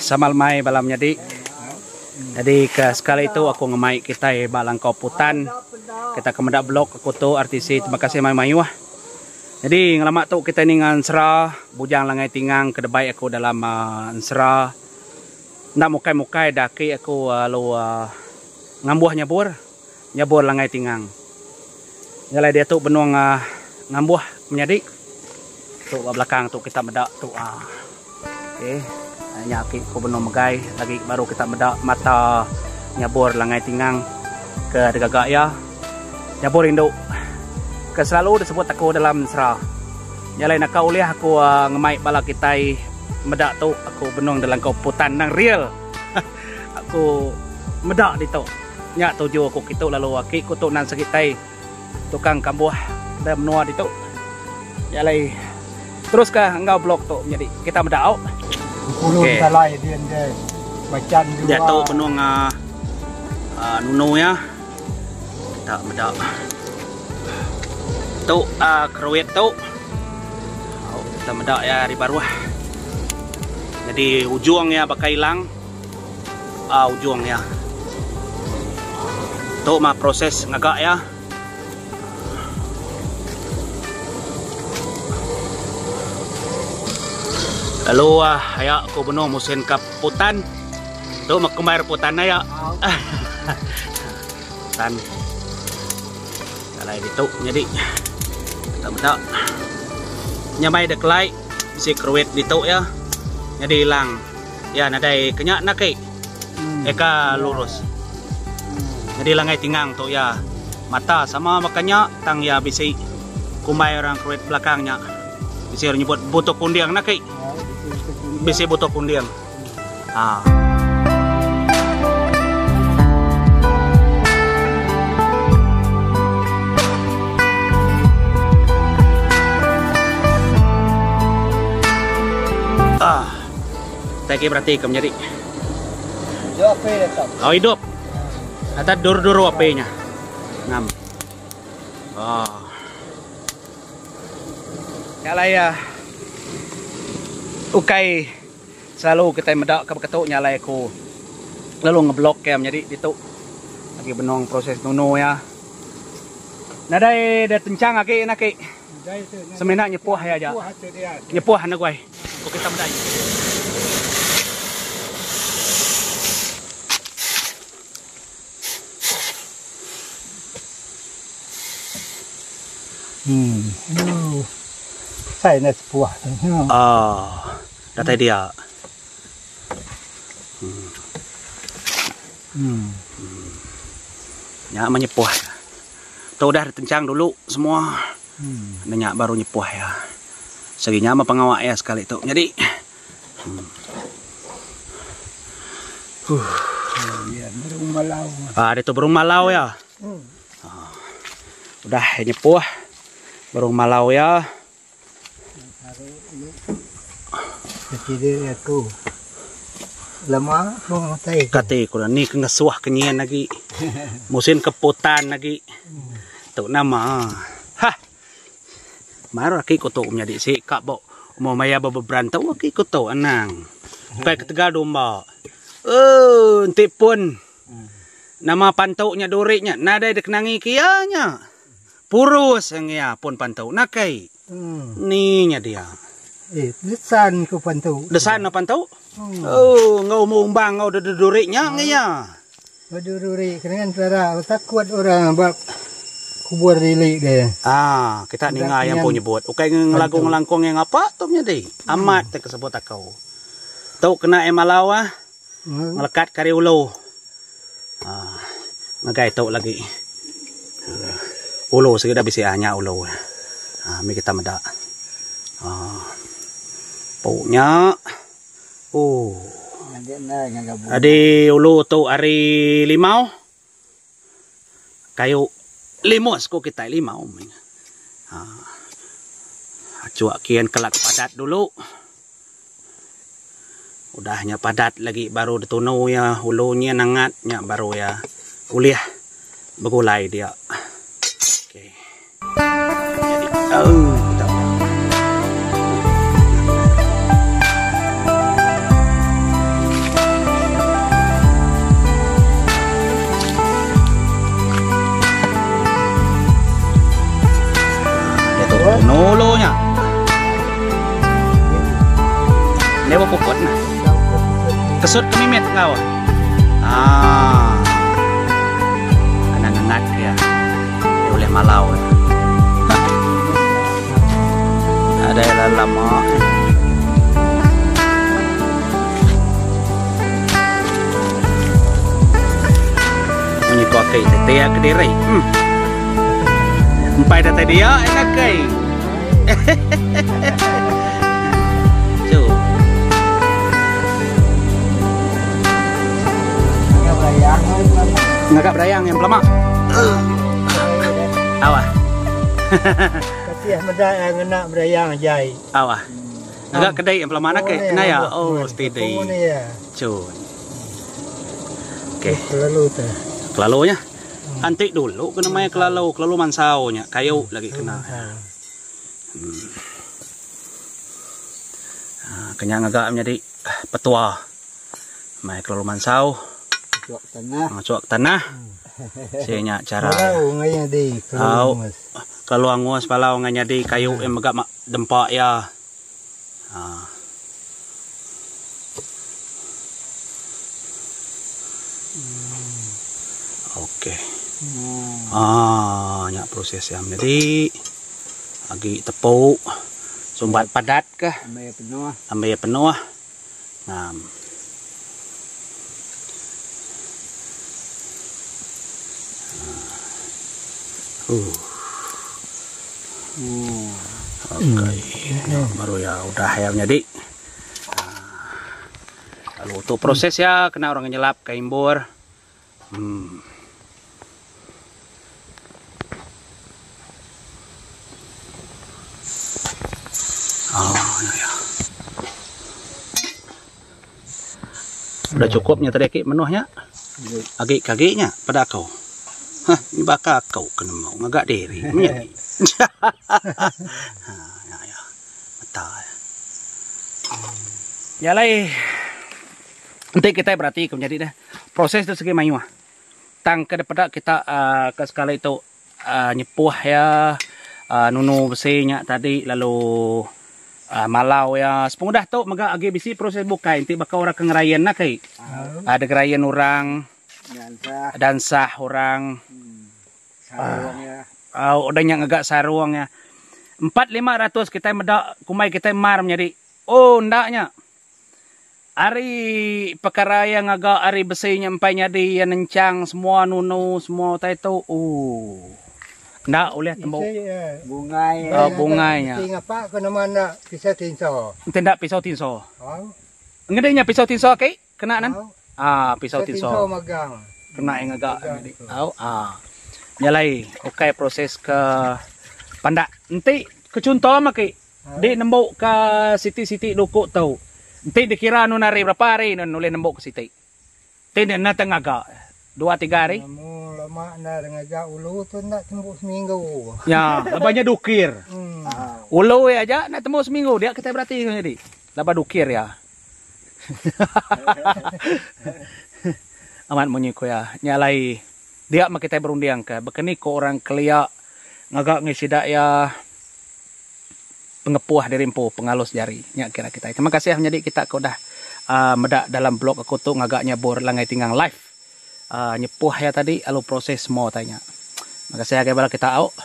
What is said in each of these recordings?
Samal mai balam jadi ke sekali itu aku ngemai kita balang kauputan kita kemedak blok aku tu RTC. Terima kasih mai mayu ah. Jadi ngelamak tu kita ni ngan serah bujang langai tingang ke debai aku dalam serah nak mukai-mukai daki aku lu ngambuh nyabur langai tingang. Nyalai dia tu benuang ngambuh menjadi tu belakang tu kita medak tu okey. Nyaki ko benom magai lagi baru kita medak mata nyabur langai tingang ke degagak ya nyabur induk ke selalu disebut aku dalam serah nyalai nak uliah aku ngemai bala kita medak tu aku benong dalam kauputan nang real aku medak di tu nya tuju aku kitu lalu aki ku tu nan sekitai tukang kambuh dan menua di tu nyalai terus ke engkau blok tu jadi kita medak Puluh talai dia bacan juga. Dia tu penuh nuno ya. Kita medak. Tu keruit tu. Kita medak ya di baruah. Jadi ujungnya bakal hilang. Ujungnya. Tu mah proses ngagak ya. Lalu ayak aku benuh musim kaputan. Tu mak kemair putan ayak. Putan. Kalau itu jadi kita bedak. Nyamai deklai isi kruit ditu ya. Jadi hilang. Ya nadai kenyak naki. Eka lurus. Jadi langai tingang tu ya. Mata sama makanya tang ya bisi kumai orang kruit belakangnya. Bisi nyebut butuh kundiang naki. Bisi butuh kundian. Tadi berarti kamu jadi. Oh hidup. Ada dur-dur apa-nya. Ngam. Kalau ya. Ukai selalu kita medak ke ketuk nyalai aku lalu ngeblok kem jadi itu lagi benong proses nuno ya nadai dia tencang aki naki semena nyepuh ya aja nyepuh anak gue kok kita medai Saya nak sepuah. Data dia. Ya menyepuh. Tuh udah ditencang dulu semua. Nanya baru nyepuh ya. Seginya sama pengawak ya sekali itu. Jadi. Burung malau. Itu burung malau ya. Udah nyepuh. Burung malau ya. Jadi aku lama mau tay. Kati ko ni kengasuah kenyian lagi. Musim keputan lagi. Tu nama. Hah. Maru aki ko tu menjadi si kak bo mau maya beberantau aki ko tu anang. Kayak ketegal domba. Enti pun. Nama pantaunya doriknya nada dikenangi kianya. Purus yang ya pun pantau nakai. Ni nya dia. Desan ko pantau. Desan na pantau? Ngau mumbang ngau deduriknya ngaya. Dedurik dengan cara takut orang bab kubur dilik dia. Kita ni yang punya buat. Ukai ngelagu ngelangkong yang apa tu nya deh. Amat te kesebut akau. Tau kena emalawa. Melekat kari ulo. Ngagai tau lagi. Ulo segera bisa hanya ulo. Mi kita medak. Punya. Adi ulu tu ari limau. Kayu limos ko kita limau. Cuak kian kelak padat dulu. Udahnya padat lagi baru ditunu ya ulunya nangatnya baru ya uliah begulai dia. Okey. Jadi bukod na. Kesut kemimit kau. Ah. Kena ngengat ya. Ya oleh malau. Ada yang lama. Bunyi kau kai tete ya kediri. Empai tete dia enak kai. Cuy. Ngagak berayang yang pelama. Awah. Kasih medai ngena berayang jai. Awah. Ngagak kedai yang pelama nak ke? Kena ya? Oh, steady. Cuy. Okey. Kelalu tu. Kelalunya. Antik dulu kena main kelalu mansaunya. Kayu lagi kena. Kenyang agak menjadi petua. Mai kelalu mansau. Cuak tanah. Cuak tanah. Sianya cara. Kalau ngaya di. Kalau angus palau nganya di kayu yang agak dempak ya. Okey. Nyak proses yang jadi lagi tepuk. Sumbat padat kah? Ambil penuh. Ambil penuh. Ngam. Okey. Baru ya udah ya jadi. Lalu untuk proses ya kena orang nyelap ke imbur. Ya. Udah cukupnya tadi ki menuhnya. Agak-agaknya pada kau. Hah, ini bakal kau kena mau ngagak diri. Menjadi. Ya. Betul. Ya lai. Nanti kita berarti menjadi dah. Proses itu segi mayu. Tang ke daripada kita ke skala itu nyepuh ya. Nunu besinya tadi lalu malau ya sepung dah tu maga agi bisi proses bukai inti bakal orang kengerayan nak kai ada gerayan orang dan sah orang udah yang agak saruang ya 4-500 kita medak kumai kita mar menjadi ndaknya ari perkara yang agak ari besinya empainya di yang nencang semua nunu semua taito ndak oleh tembok bungai bungainya apa kena mana pisau tinso tidak pisau tinso ngedenya pisau tinso kai kena nan pisau tinso magang kena yang agak nyalai okey proses ke pandak nanti ke contoh makai di nembok ke siti-siti lukuk tau nanti dikira nu nari berapa hari nu oleh nembok ke siti tidak na tengaga 2-3 hari lama na ngajak ulu tu nak tembus seminggu. Ya, labanya dukir. Ulu ya aja nak tembus seminggu dia kita berarti jadi. Laba dukir ya. Aman munyi ko ya. Nyalai dia mak kita berundiang ke. Bekeni ko orang kelia ngagak ngisidak ya pengepuah dirimpu pengalus jari. Nya kira kita. Terima kasih menjadi kita ko dah medak dalam blog aku tu ngagaknya bor langai tinggang live. Nyepuh ya tadi lalu proses mau tanya. Makasih agak bala kita out.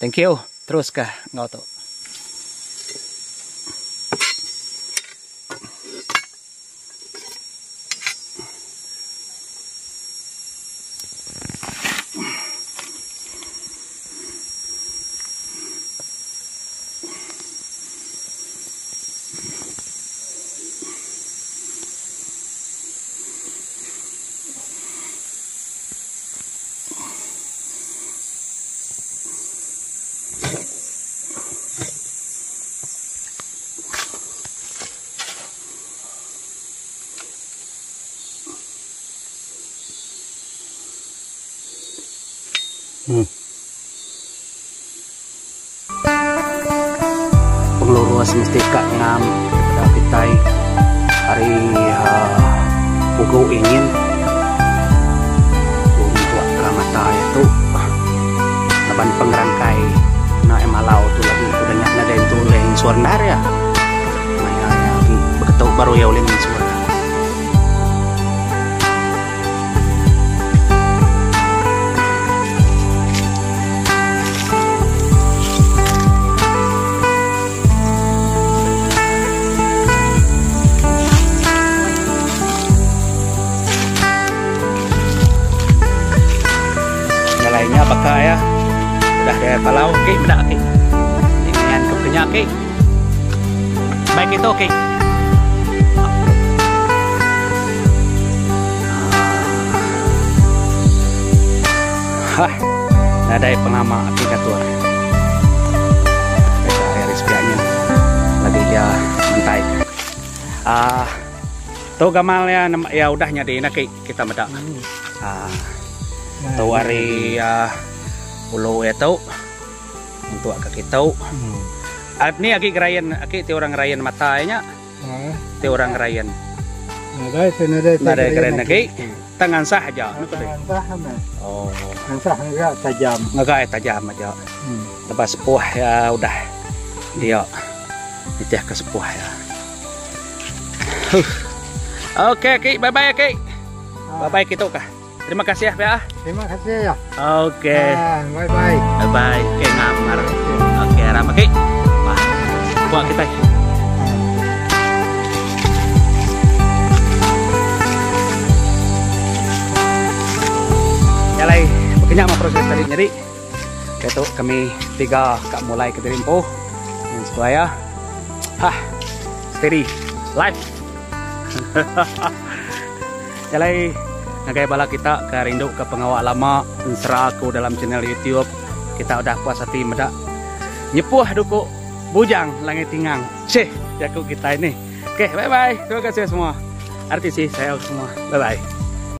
Thank you. Terus kah ngau tu. Pengeluruan semestika ngam kita hari pugu ingin untuk kamata itu naban pengerangkai na emalau tu lagi udahnya ada itu leng suarnar ya maya lagi Itu baru ya ulin suara. Lainnya apakah ya udah dari Palau, oke, bedak oke, dengan kekenyak oke, baik itu oke. Hah, ada penama oke katur, kita respianya lagi dia mentai. Tuh gamalnya ya udah nyadiin oke, kita bedak. Tahu hari pulau itu untuk agak kita. Ini agak gerayan, agak ti orang gerayan matanya, ti orang gerayan. Nada gerayan lagi, tangan sah aja. Tangan sah mana? Oh, tangan sah enggak tajam. Enggak tajam aja. Lepas sepuh ya udah dia nitih ke sepuh ya. Oke, bye bye Ki. Bye bye gitu kah? Terima kasih ya. Terima kasih ya. Oke. Bye bye. Bye bye. Oke ngamar. Oke ramah Ki. Wah, buat kita. Ya lai, begini sama proses tadi. Jadi, itu kami tiga kak mulai ke Dirimpo. Yang sesuai. Steady, live. Ya lai. Nagai bala kita ke rindu ke pengawal lama insra aku dalam channel YouTube. Kita udah puas hati medak nyepuh duku bujang langit tingang ceh jago kita ini. Oke, bye bye, terima kasih semua artis saya semua, bye bye.